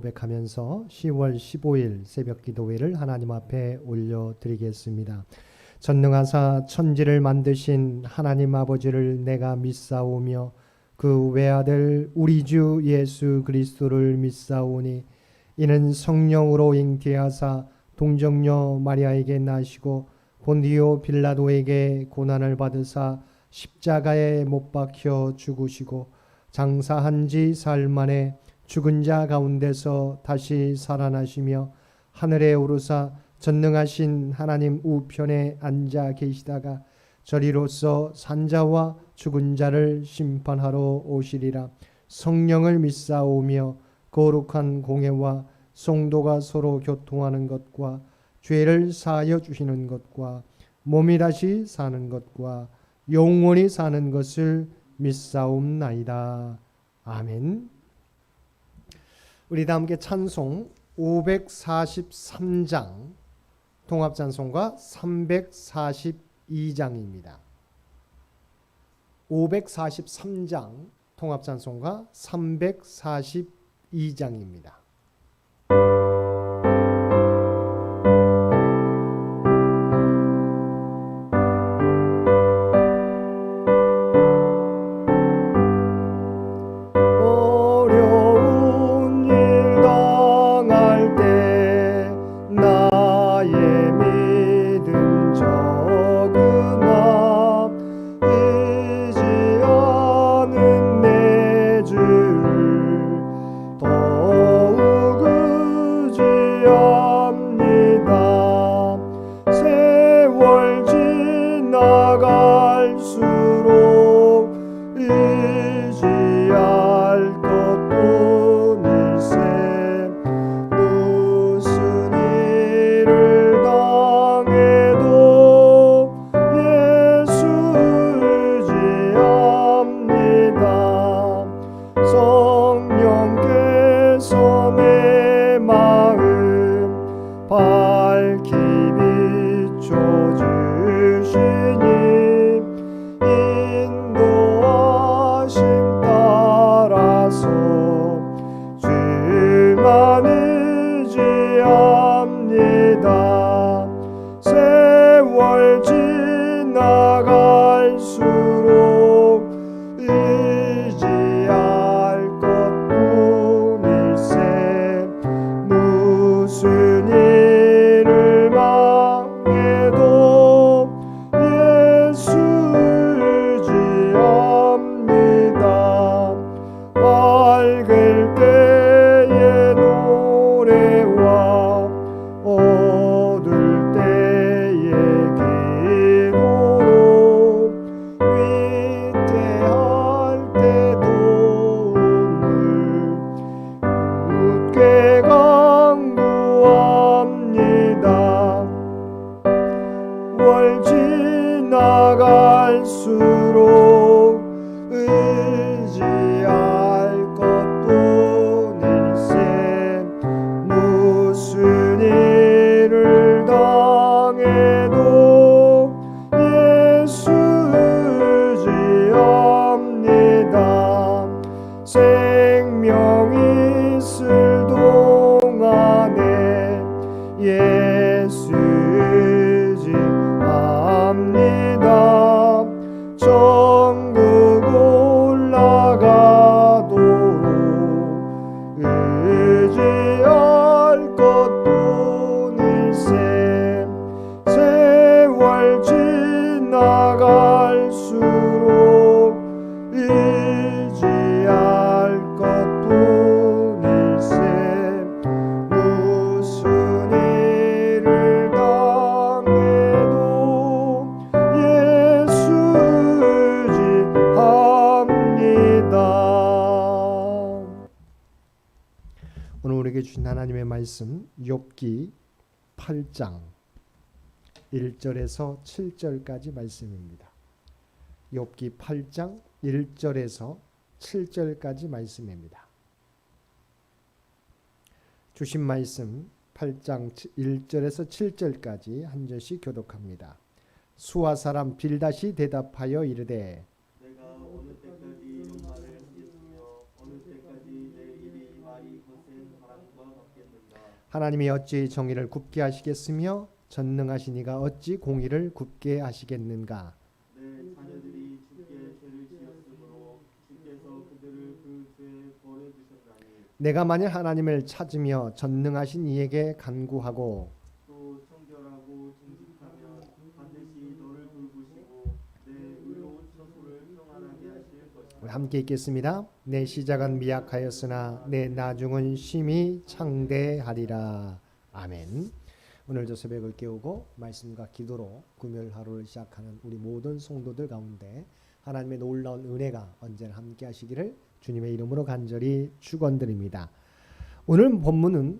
고백하면서 10월 15일 새벽 기도회를 하나님 앞에 올려드리겠습니다. 전능하사 천지를 만드신 하나님 아버지를 내가 믿사오며 그 외아들 우리 주 예수 그리스도를 믿사오니 이는 성령으로 잉태하사 동정녀 마리아에게 나시고 본디오 빌라도에게 고난을 받으사 십자가에 못 박혀 죽으시고 장사한 지 사흘 만에 죽은 자 가운데서 다시 살아나시며 하늘에 오르사 전능하신 하나님 우편에 앉아 계시다가 저리로서 산자와 죽은 자를 심판하러 오시리라. 성령을 믿사오며 거룩한 공회와 성도가 서로 교통하는 것과 죄를 사하여 주시는 것과 몸이 다시 사는 것과 영원히 사는 것을 믿사옵나이다. 아멘. 우리 다 함께 찬송 543장 통합찬송가 342장입니다. 543장 통합찬송가 342장입니다. 하나님의 말씀 욥기 8장 1절에서 7절까지 말씀입니다. 욥기 8장 1절에서 7절까지 말씀입니다. 주신 말씀 8장 1절에서 7절까지 한 절씩 교독합니다. 수아 사람 빌닷이 대답하여 이르되 내가 어느 때까지 이런 말을 하겠으며 어느 때까지 내 입이 말이 거센 바람과 하나님이 어찌 정의를 굽게 하시겠으며 전능하신 이가 어찌 공의를 굽게 하시겠는가. 내 자녀들이 주께 죄를 지었으므로 주께서 그들을 그 죄에 버려두셨나니 내가 만일 하나님을 찾으며 전능하신 이에게 간구하고 또 청결하고 정직하면 반드시 너를 돌보시고 내 의로운 처소를 평안하게 하실 것이다. 우리 함께 읽겠습니다. 내 시작은 미약하였으나 내 나중은 심히 창대하리라. 아멘. 오늘도 새벽을 깨우고 말씀과 기도로 금요일 하루를 시작하는 우리 모든 성도들 가운데 하나님의 놀라운 은혜가 언제나 함께 하시기를 주님의 이름으로 간절히 축원드립니다. 오늘 본문은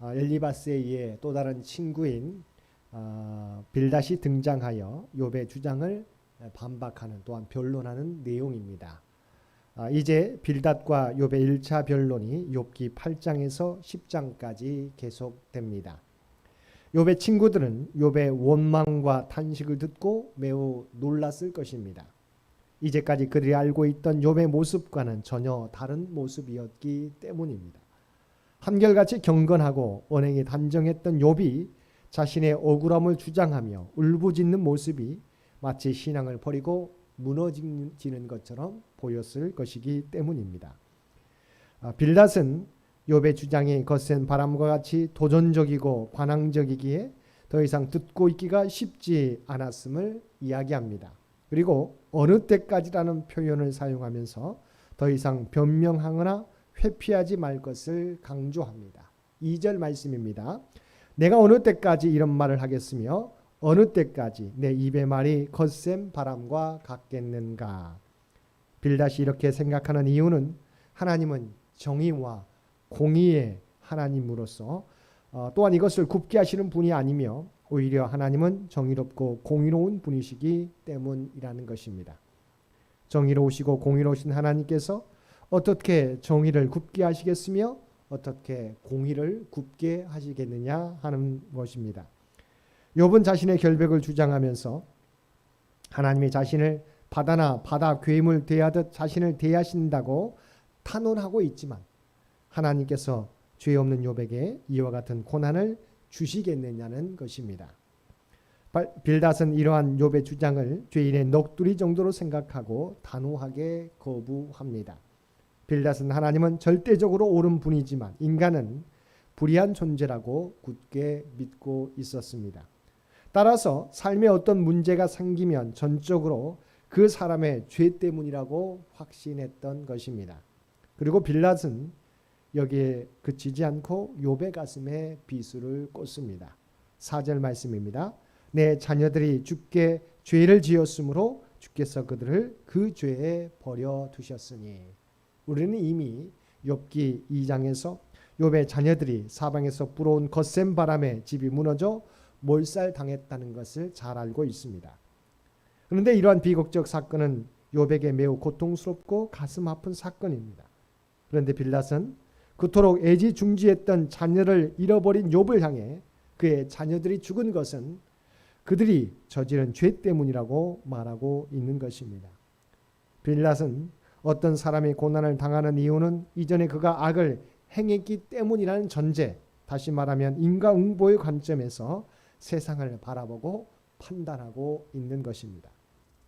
엘리바스에 의해 또 다른 친구인 빌닷이 등장하여 욥의 주장을 반박하는 또한 변론하는 내용입니다. 이제 빌닷과 욥의 1차 변론이 욥기 8장에서 10장까지 계속됩니다. 욥의 친구들은 욥의 원망과 탄식을 듣고 매우 놀랐을 것입니다. 이제까지 그들이 알고 있던 욥의 모습과는 전혀 다른 모습이었기 때문입니다. 한결같이 경건하고 언행이 단정했던 욥이 자신의 억울함을 주장하며 울부짖는 모습이 마치 신앙을 버리고 무너지는 것처럼 보였을 것이기 때문입니다. 빌닷은 욥의 주장이 거센 바람과 같이 도전적이고 반항적이기에 더 이상 듣고 있기가 쉽지 않았음을 이야기합니다. 그리고 어느 때까지라는 표현을 사용하면서 더 이상 변명하거나 회피하지 말 것을 강조합니다. 2절 말씀입니다. 내가 어느 때까지 이런 말을 하겠으며 어느 때까지 내 입의 말이 거센 바람과 같겠는가. 빌닷이 이렇게 생각하는 이유는 하나님은 정의와 공의의 하나님으로서 또한 이것을 굽게 하시는 분이 아니며 오히려 하나님은 정의롭고 공의로운 분이시기 때문이라는 것입니다. 정의로우시고 공의로우신 하나님께서 어떻게 정의를 굽게 하시겠으며 어떻게 공의를 굽게 하시겠느냐 하는 것입니다. 욥은 자신의 결백을 주장하면서 하나님이 자신을 바다나 바다 괴물 대하듯 자신을 대하신다고 탄원하고 있지만 하나님께서 죄 없는 욥에게 이와 같은 고난을 주시겠느냐는 것입니다. 빌닷은 이러한 욥의 주장을 죄인의 넋두리 정도로 생각하고 단호하게 거부합니다. 빌닷은 하나님은 절대적으로 옳은 분이지만 인간은 불의한 존재라고 굳게 믿고 있었습니다. 따라서 삶에 어떤 문제가 생기면 전적으로 그 사람의 죄 때문이라고 확신했던 것입니다. 그리고 빌닷은 여기에 그치지 않고 욥의 가슴에 비수를 꽂습니다. 4절 말씀입니다. 내 자녀들이 주께 죄를 지었으므로 주께서 그들을 그 죄에 버려두셨으니. 우리는 이미 욥기 2장에서 욥의 자녀들이 사방에서 불어온 거센 바람에 집이 무너져 몰살당했다는 것을 잘 알고 있습니다. 그런데 이러한 비극적 사건은 욥에게 매우 고통스럽고 가슴 아픈 사건입니다. 그런데 빌닷은 그토록 애지중지했던 자녀를 잃어버린 욥을 향해 그의 자녀들이 죽은 것은 그들이 저지른 죄 때문이라고 말하고 있는 것입니다. 빌닷은 어떤 사람이 고난을 당하는 이유는 이전에 그가 악을 행했기 때문이라는 전제, 다시 말하면 인과응보의 관점에서 세상을 바라보고 판단하고 있는 것입니다.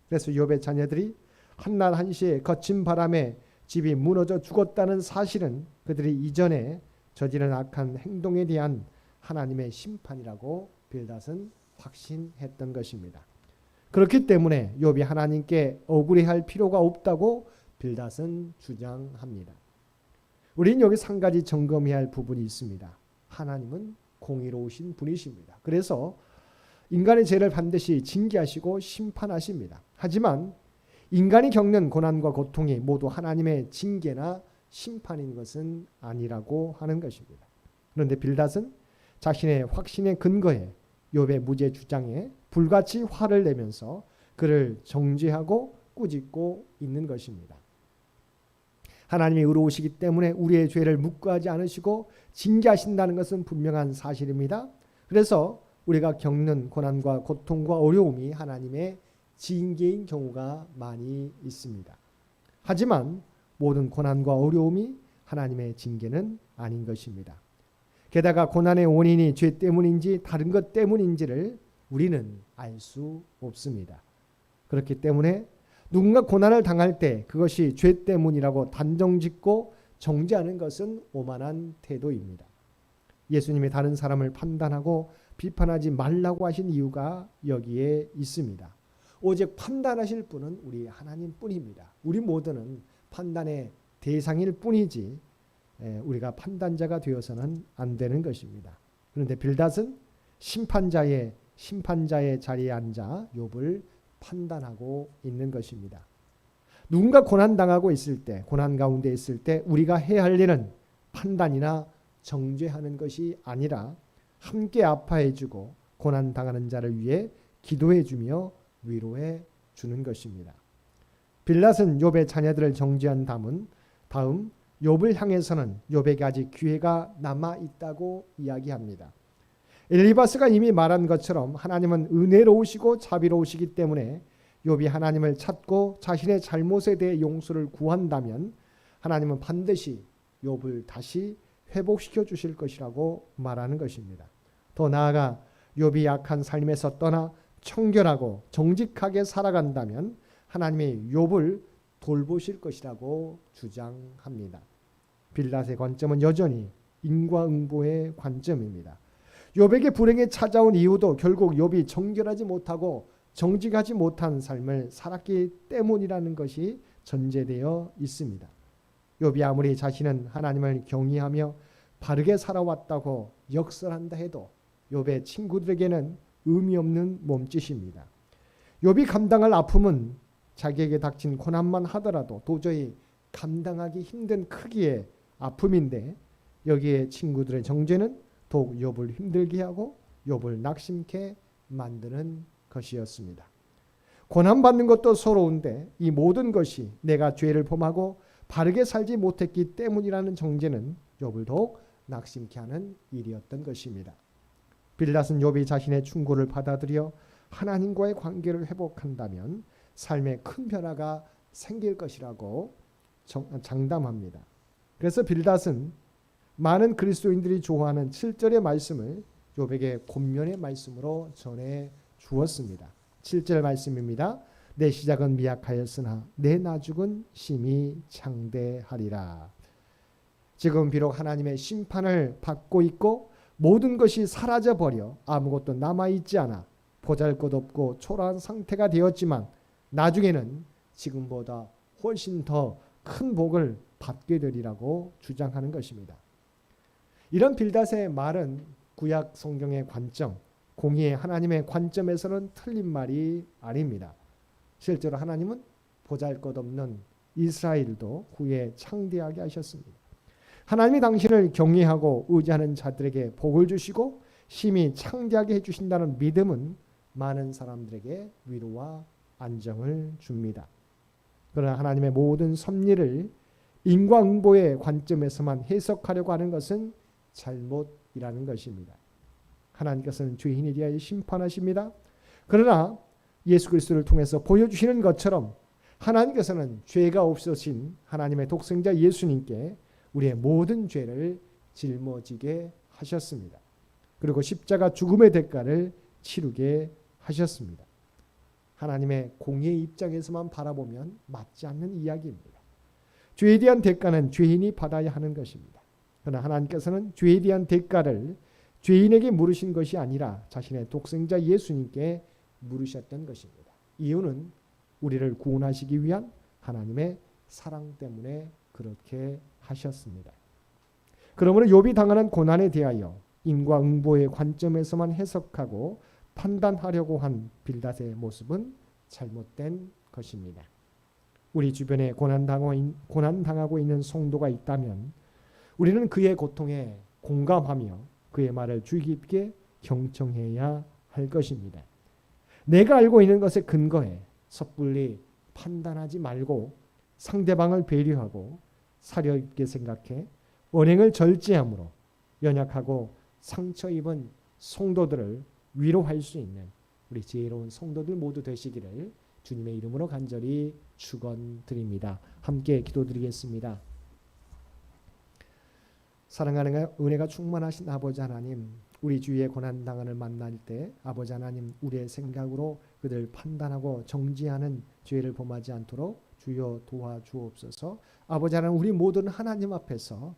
그래서 욥의 자녀들이 한낮 한시에 거친 바람에 집이 무너져 죽었다는 사실은 그들이 이전에 저지른 악한 행동에 대한 하나님의 심판이라고 빌닷은 확신했던 것입니다. 그렇기 때문에 욥이 하나님께 억울해할 필요가 없다고 빌닷은 주장합니다. 우리는 여기서 한 가지 점검해야 할 부분이 있습니다. 하나님은 공의로우신 분이십니다. 그래서 인간의 죄를 반드시 징계하시고 심판하십니다. 하지만 인간이 겪는 고난과 고통이 모두 하나님의 징계나 심판인 것은 아니라고 하는 것입니다. 그런데 빌닷은 자신의 확신의 근거에 욥의 무죄 주장에 불같이 화를 내면서 그를 정죄하고 꾸짖고 있는 것입니다. 하나님이 의로우시기 때문에 우리의 죄를 묵과하지 않으시고 징계하신다는 것은 분명한 사실입니다. 그래서 우리가 겪는 고난과 고통과 어려움이 하나님의 징계인 경우가 많이 있습니다. 하지만 모든 고난과 어려움이 하나님의 징계는 아닌 것입니다. 게다가 고난의 원인이 죄 때문인지 다른 것 때문인지를 우리는 알 수 없습니다. 그렇기 때문에 누군가 고난을 당할 때 그것이 죄 때문이라고 단정짓고 정죄하는 것은 오만한 태도입니다. 예수님이 다른 사람을 판단하고 비판하지 말라고 하신 이유가 여기에 있습니다. 오직 판단하실 분은 우리 하나님뿐입니다. 우리 모두는 판단의 대상일 뿐이지 우리가 판단자가 되어서는 안 되는 것입니다. 그런데 빌닷은 심판자의 자리에 앉아 욥을 판단하고 있는 것입니다. 누군가 고난당하고 있을 때, 고난 가운데 있을 때 우리가 해야 할 일은 판단이나 정죄하는 것이 아니라 함께 아파해주고 고난당하는 자를 위해 기도해주며 위로해 주는 것입니다. 빌닷은 욥의 자녀들을 정죄한 다음 욥을 향해서는 욥에게 아직 기회가 남아 있다고 이야기합니다. 엘리바스가 이미 말한 것처럼 하나님은 은혜로우시고 자비로우시기 때문에 욥이 하나님을 찾고 자신의 잘못에 대해 용서를 구한다면 하나님은 반드시 욥을 다시 회복시켜 주실 것이라고 말하는 것입니다. 더 나아가 욥이 악한 삶에서 떠나 청결하고 정직하게 살아간다면 하나님이 욥을 돌보실 것이라고 주장합니다. 빌닷의 관점은 여전히 인과응보의 관점입니다. 욥에게 불행이 찾아온 이유도 결국 욥이 정결하지 못하고 정직하지 못한 삶을 살았기 때문이라는 것이 전제되어 있습니다. 욥이 아무리 자신은 하나님을 경외하며 바르게 살아왔다고 역설한다 해도 욥의 친구들에게는 의미 없는 몸짓입니다. 욥이 감당할 아픔은 자기에게 닥친 고난만 하더라도 도저히 감당하기 힘든 크기의 아픔인데 여기에 친구들의 정죄는 더욱 욥을 힘들게 하고 욥을 낙심케 만드는 것이었습니다. 고난받는 것도 서러운데 이 모든 것이 내가 죄를 범하고 바르게 살지 못했기 때문이라는 정죄는 욥을 더욱 낙심케 하는 일이었던 것입니다. 빌닷은 욥이 자신의 충고를 받아들여 하나님과의 관계를 회복한다면 삶에 큰 변화가 생길 것이라고 장담합니다. 그래서 빌닷은 많은 그리스도인들이 좋아하는 7절의 말씀을 욥에게 권면의 말씀으로 전해 주었습니다. 7절 말씀입니다. 내 시작은 미약하였으나 내 나중은 심히 창대하리라. 지금 비록 하나님의 심판을 받고 있고 모든 것이 사라져버려 아무것도 남아있지 않아 보잘것없고 초라한 상태가 되었지만 나중에는 지금보다 훨씬 더 큰 복을 받게 되리라고 주장하는 것입니다. 이런 빌닷의 말은 구약 성경의 관점, 공의의 하나님의 관점에서는 틀린 말이 아닙니다. 실제로 하나님은 보잘것없는 이스라엘도 후에 창대하게 하셨습니다. 하나님이 당신을 경외하고 의지하는 자들에게 복을 주시고 심히 창대하게 해주신다는 믿음은 많은 사람들에게 위로와 안정을 줍니다. 그러나 하나님의 모든 섭리를 인과응보의 관점에서만 해석하려고 하는 것은 잘못이라는 것입니다. 하나님께서는 죄인에 대하여 심판하십니다. 그러나 예수 그리스도를 통해서 보여주시는 것처럼 하나님께서는 죄가 없으신 하나님의 독생자 예수님께 우리의 모든 죄를 짊어지게 하셨습니다. 그리고 십자가 죽음의 대가를 치르게 하셨습니다. 하나님의 공의의 입장에서만 바라보면 맞지 않는 이야기입니다. 죄에 대한 대가는 죄인이 받아야 하는 것입니다. 그러나 하나님께서는 죄에 대한 대가를 죄인에게 물으신 것이 아니라 자신의 독생자 예수님께 물으셨던 것입니다. 이유는 우리를 구원하시기 위한 하나님의 사랑 때문에 그렇게 하셨습니다. 그러므로 욥이 당하는 고난에 대하여 인과응보의 관점에서만 해석하고 판단하려고 한 빌닷의 모습은 잘못된 것입니다. 우리 주변에 고난당하고 있는 성도가 있다면 우리는 그의 고통에 공감하며 그의 말을 주의 깊게 경청해야 할 것입니다. 내가 알고 있는 것에 근거해 섣불리 판단하지 말고 상대방을 배려하고 사려 있게 생각해 언행을 절제함으로 연약하고 상처 입은 성도들을 위로할 수 있는 우리 지혜로운 성도들 모두 되시기를 주님의 이름으로 간절히 축원드립니다. 함께 기도드리겠습니다. 사랑하는 은혜가 충만하신 아버지 하나님, 우리 주위의 고난당한을 만날 때 아버지 하나님 우리의 생각으로 그들 판단하고 정지하는 죄를 범하지 않도록 주여 도와주옵소서. 아버지 하나님 우리 모두는 하나님 앞에서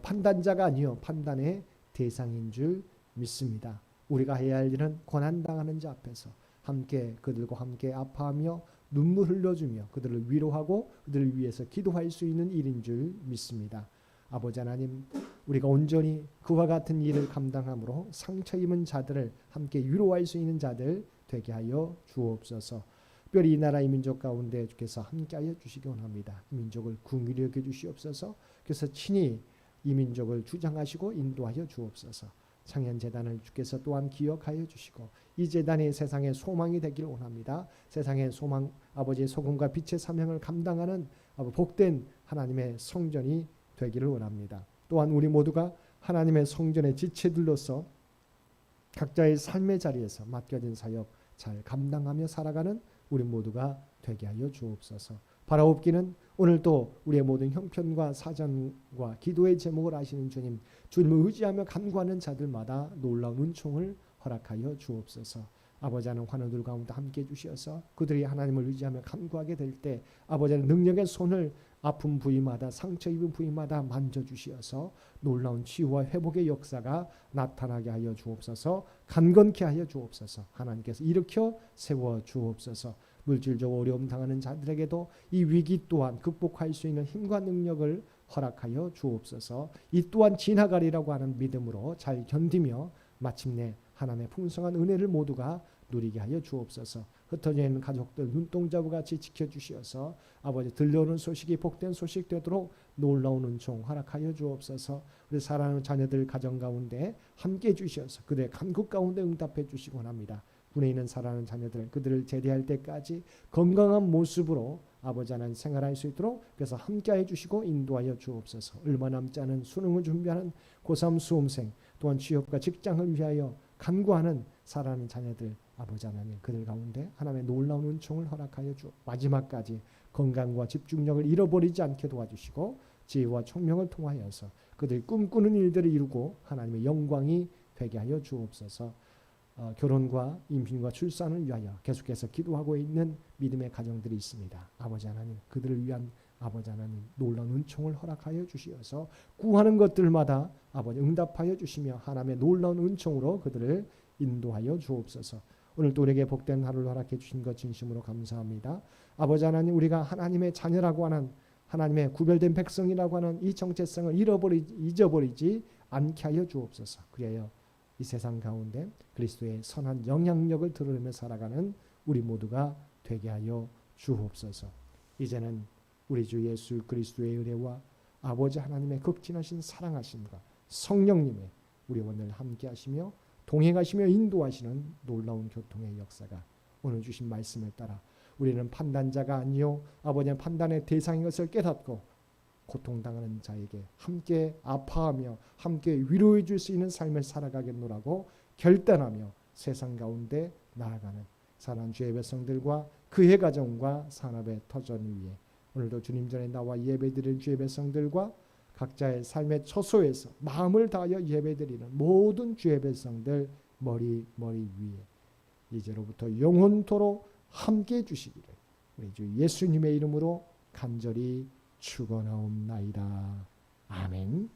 판단자가 아니요 판단의 대상인 줄 믿습니다. 우리가 해야 할 일은 고난당하는 자 앞에서 함께 그들과 함께 아파하며 눈물 흘려주며 그들을 위로하고 그들을 위해서 기도할 수 있는 일인 줄 믿습니다. 아버지 하나님 우리가 온전히 그와 같은 일을 감당함으로 상처 입은 자들을 함께 위로할 수 있는 자들 되게 하여 주옵소서. 특별히 이 나라 이 민족 가운데 주께서 함께하여 주시기 원합니다. 이 민족을 긍휼히 여겨 주시옵소서. 그래서 친히 이 민족을 주장하시고 인도하여 주옵소서. 창현재단을 주께서 또한 기억하여 주시고 이 재단이 세상의 소망이 되기를 원합니다. 세상의 소망 아버지의 소금과 빛의 사명을 감당하는 복된 하나님의 성전이 되기를 원합니다. 또한 우리 모두가 하나님의 성전의 지체들로서 각자의 삶의 자리에서 맡겨진 사역 잘 감당하며 살아가는 우리 모두가 되게 하여 주옵소서. 바라옵기는 오늘도 우리의 모든 형편과 사정과 기도의 제목을 아시는 주님, 주님을 의지하며 간구하는 자들마다 놀라운 은총을 허락하여 주옵소서. 아버지 하나님 환우들 가운데 함께 주시어서 그들이 하나님을 의지하며 간구하게 될 때 아버지 하나님 능력의 손을 아픈 부위마다 상처 입은 부위마다 만져주시어서 놀라운 치유와 회복의 역사가 나타나게 하여 주옵소서. 강건케 하여 주옵소서. 하나님께서 일으켜 세워 주옵소서. 물질적 어려움 당하는 자들에게도 이 위기 또한 극복할 수 있는 힘과 능력을 허락하여 주옵소서. 이 또한 지나가리라고 하는 믿음으로 잘 견디며 마침내 하나님의 풍성한 은혜를 모두가 누리게 하여 주옵소서. 흩어져 있는 가족들 눈동자와 같이 지켜주시어서 아버지 들려오는 소식이 복된 소식 되도록 놀라운 은총 허락하여 주옵소서. 우리 사랑하는 자녀들 가정 가운데 함께 주시어서 그들의 간구 가운데 응답해 주시기 원합니다. 군에 있는 사랑하는 자녀들 그들을 제대할 때까지 건강한 모습으로 아버지 하나님 생활할 수 있도록 그래서 함께해 주시고 인도하여 주옵소서. 얼마 남지 않은 수능을 준비하는 고3 수험생 또한 취업과 직장을 위하여 간구하는 사랑하는 자녀들 아버지 하나님 그들 가운데 하나님의 놀라운 은총을 허락하여 주 마지막까지 건강과 집중력을 잃어버리지 않게 도와주시고 지혜와 총명을 통하여서 그들이 꿈꾸는 일들을 이루고 하나님의 영광이 되게 하여 주옵소서. 결혼과 임신과 출산을 위하여 계속해서 기도하고 있는 믿음의 가정들이 있습니다. 아버지 하나님 그들을 위한 아버지 하나님 놀라운 은총을 허락하여 주시어서 구하는 것들마다 아버지 응답하여 주시며 하나님의 놀라운 은총으로 그들을 인도하여 주옵소서. 오늘도 우리에게 복된 하루를 허락해 주신 것 진심으로 감사합니다. 아버지 하나님 우리가 하나님의 자녀라고 하는 하나님의 구별된 백성이라고 하는 이 정체성을 잊어버리지 않게 하여 주옵소서. 그래야 이 세상 가운데 그리스도의 선한 영향력을 드러내며 살아가는 우리 모두가 되게 하여 주옵소서. 이제는 우리 주 예수 그리스도의 은혜와 아버지 하나님의 극진하신 사랑하심과 성령님의 우리 오늘 함께 하시며 동행하시며 인도하시는 놀라운 교통의 역사가 오늘 주신 말씀을 따라 우리는 판단자가 아니요 아버지의 판단의 대상인 것을 깨닫고 고통당하는 자에게 함께 아파하며 함께 위로해 줄 수 있는 삶을 살아가겠노라고 결단하며 세상 가운데 나아가는 사랑하는 주의 백성들과 그의 가정과 산업의 터전을 위해 오늘도 주님 전에 나와 예배드리는 주의 백성들과 각자의 삶의 처소에서 마음을 다하여 예배드리는 모든 주의 백성들 머리 위에 이제로부터 영원토록 함께 해주시기를 우리 주 예수님의 이름으로 간절히 축원하옵나이다. 아멘.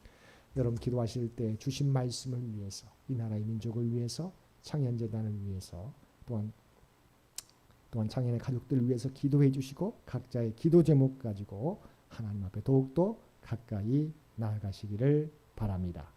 여러분 기도하실 때 주신 말씀을 위해서 이 나라의 민족을 위해서 창현재단을 위해서 또한 창현의 가족들을 위해서 기도해 주시고 각자의 기도 제목 가지고 하나님 앞에 더욱더 가까이 나아가시기를 바랍니다.